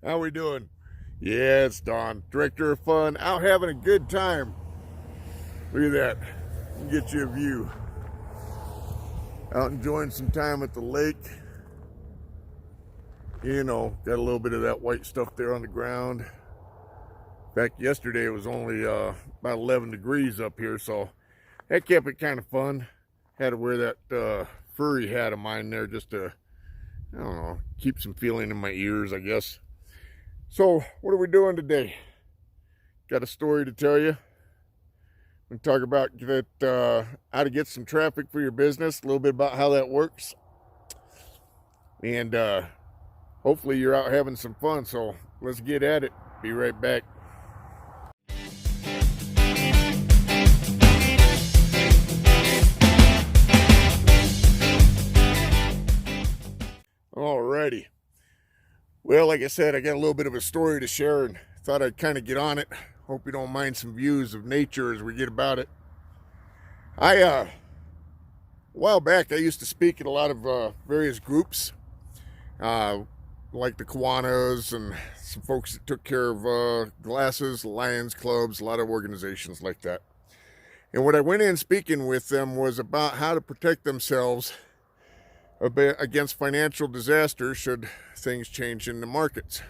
How we doing? Yeah, it's Don, director of fun, out having a good time. Look at that. Get you a view. Out enjoying some time at the lake. You know, got a little bit of that white stuff there on the ground. In fact, yesterday it was only about 11 degrees up here, so that kept it kind of fun. Had to wear that furry hat of mine there just to, I don't know, keep some feeling in my ears, I guess. So, what are we doing today? Got a story to tell you. We talk about how to get some traffic for your business, a little bit about how that works, and hopefully you're out having some fun. So let's get at it. Be right back. Alrighty. Well, like I said, I got a little bit of a story to share and thought I'd kind of get on it. Hope you don't mind some views of nature as we get about it. A while back, I used to speak at a lot of various groups, like the Kiwanis and some folks that took care of glasses, Lions clubs, a lot of organizations like that. And what I went in speaking with them was about how to protect themselves against financial disaster should things change in the markets.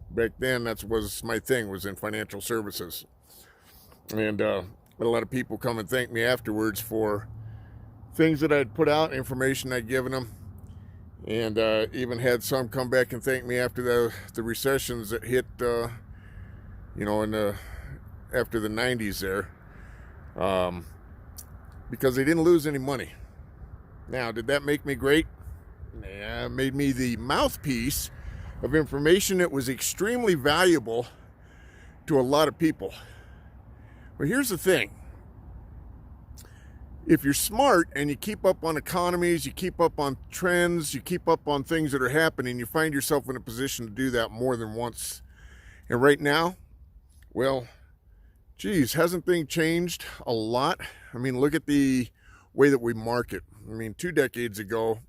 Back then, that was my thing, was in financial services. And a lot of people come and thank me afterwards for things that I'd put out, information I'd given them. And even had some come back and thank me after the recessions that hit, after the 90s there. Because they didn't lose any money. Now, did that make me great? Yeah, it made me the mouthpiece of information that was extremely valuable to a lot of people. But here's the thing. If you're smart and you keep up on economies, you keep up on trends, you keep up on things that are happening, you find yourself in a position to do that more than once. And right now, well, geez, hasn't things changed a lot? I mean, look at the way that we market. I mean, 2 decades ago,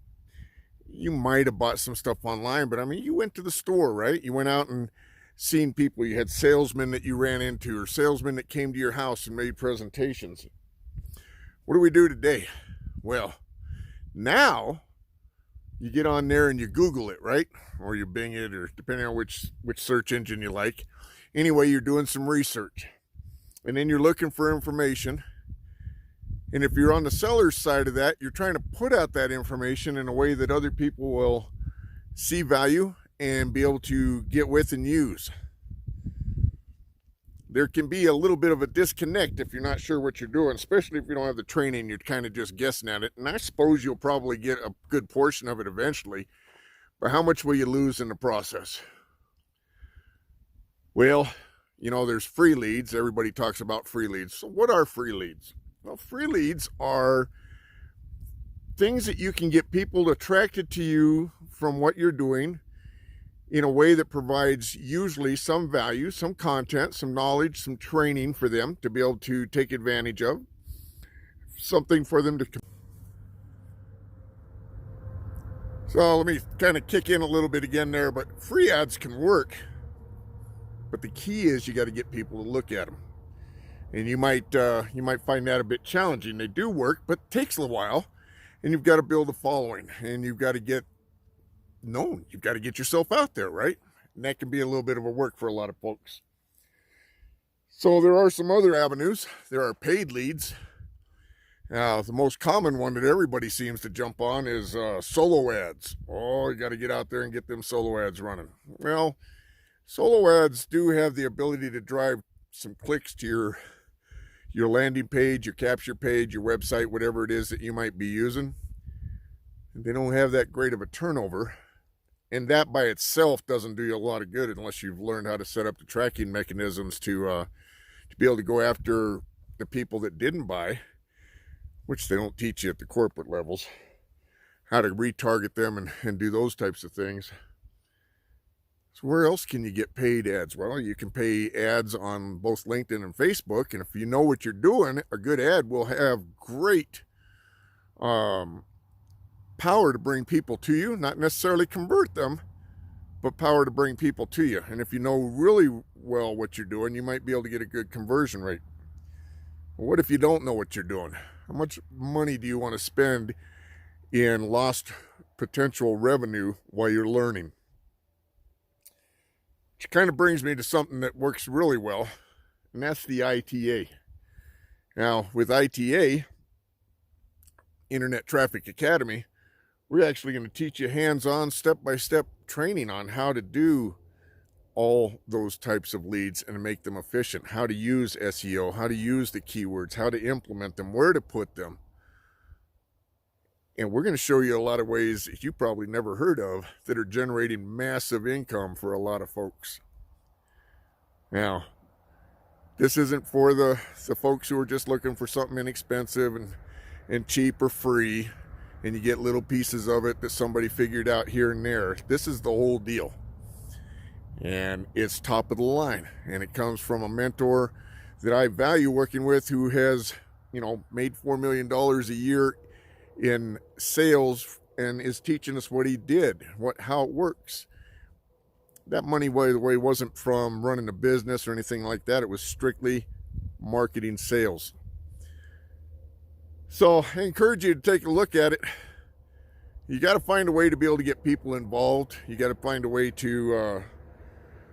you might have bought some stuff online, but I mean, you went to the store, right? You went out and seen people. You had salesmen that you ran into or salesmen that came to your house and made presentations. What do we do today? Well, now you get on there and you Google it, right? Or you Bing it, or depending on which search engine you like. Anyway, you're doing some research. And then you're looking for information. And if you're on the seller's side of that, you're trying to put out that information in a way that other people will see value and be able to get with and use. There can be a little bit of a disconnect if you're not sure what you're doing, especially if you don't have the training, you're kind of just guessing at it. And I suppose you'll probably get a good portion of it eventually, but how much will you lose in the process? Well, there's free leads. Everybody talks about free leads. So what are free leads? Well, free leads are things that you can get people attracted to you from what you're doing in a way that provides usually some value, some content, some knowledge, some training for them to be able to take advantage of, something for them to. So let me kind of kick in a little bit again there, but free ads can work, but the key is you got to get people to look at them. And you might find that a bit challenging. They do work, but it takes a while. And you've got to build a following. And you've got to get known. You've got to get yourself out there, right? And that can be a little bit of a work for a lot of folks. So there are some other avenues. There are paid leads. The most common one that everybody seems to jump on is solo ads. Oh, you got to get out there and get them solo ads running. Well, solo ads do have the ability to drive some clicks to your landing page, your capture page, your website, whatever it is that you might be using. They don't have that great of a turnover. And that by itself doesn't do you a lot of good unless you've learned how to set up the tracking mechanisms to be able to go after the people that didn't buy, which they don't teach you at the corporate levels, how to retarget them and do those types of things. So where else can you get paid ads? Well, you can pay ads on both LinkedIn and Facebook. And if you know what you're doing, a good ad will have great power to bring people to you, not necessarily convert them, but power to bring people to you. And if you know really well what you're doing, you might be able to get a good conversion rate. Well, what if you don't know what you're doing? How much money do you want to spend in lost potential revenue while you're learning? Which kind of brings me to something that works really well, and that's the ITA. Now, with ITA, Internet Traffic Academy, we're actually going to teach you hands-on, step-by-step training on how to do all those types of leads and make them efficient, how to use SEO, how to use the keywords, how to implement them, where to put them. And we're going to show you a lot of ways that you probably never heard of that are generating massive income for a lot of folks. Now, this isn't for the folks who are just looking for something inexpensive and cheap or free, and you get little pieces of it that somebody figured out here and there. This is the whole deal. And it's top of the line. And it comes from a mentor that I value working with who has, made $4 million a year in sales and is teaching us what he did, how it works. That money, by the way, wasn't from running a business or anything like that. It was strictly marketing sales. So I encourage you to take a look at it. You got to find a way to be able to get people involved. You got to find a way to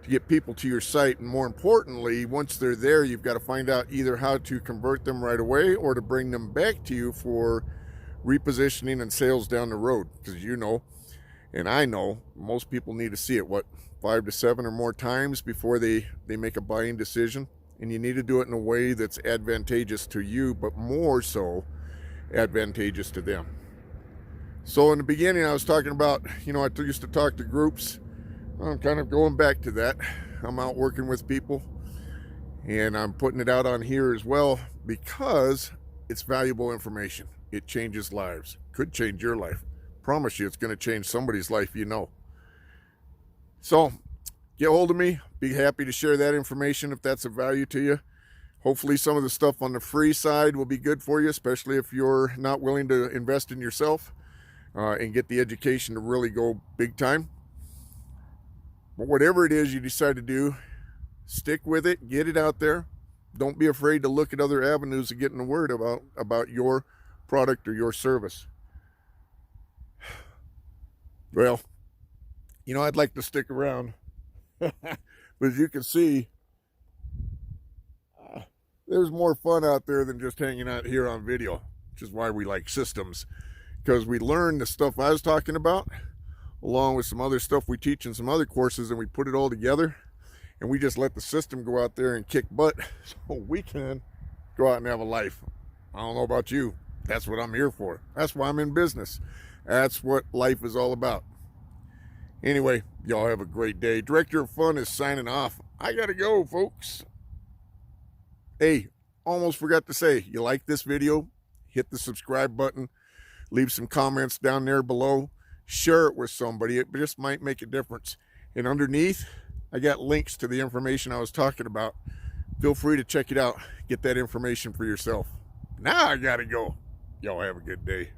get people to your site. And more importantly, once they're there, you've got to find out either how to convert them right away or to bring them back to you for repositioning and sales down the road. Because and I know, most people need to see it, 5 to 7 or more times before they make a buying decision. And you need to do it in a way that's advantageous to you, but more so advantageous to them. So in the beginning, I was talking about, I used to talk to groups. I'm kind of going back to that. I'm out working with people, and I'm putting it out on here as well because it's valuable information. It changes lives. Could change your life. Promise you it's going to change somebody's life, So get hold of me. Be happy to share that information if that's of value to you. Hopefully some of the stuff on the free side will be good for you, especially if you're not willing to invest in yourself and get the education to really go big time. But whatever it is you decide to do, stick with it, get it out there. Don't be afraid to look at other avenues of getting the word about your product or your service. Well, I'd like to stick around. But as you can see, there's more fun out there than just hanging out here on video, which is why we like systems. Because we learn the stuff I was talking about, along with some other stuff we teach in some other courses, and we put it all together, and we just let the system go out there and kick butt so we can go out and have a life. I don't know about you. That's what I'm here for. That's why I'm in business. That's what life is all about. Anyway, y'all have a great day. Director of Fun is signing off. I gotta go, folks. Hey, almost forgot to say, you like this video? Hit the subscribe button. Leave some comments down there below. Share it with somebody. It just might make a difference. And underneath, I got links to the information I was talking about. Feel free to check it out. Get that information for yourself. Now I gotta go. Y'all have a good day.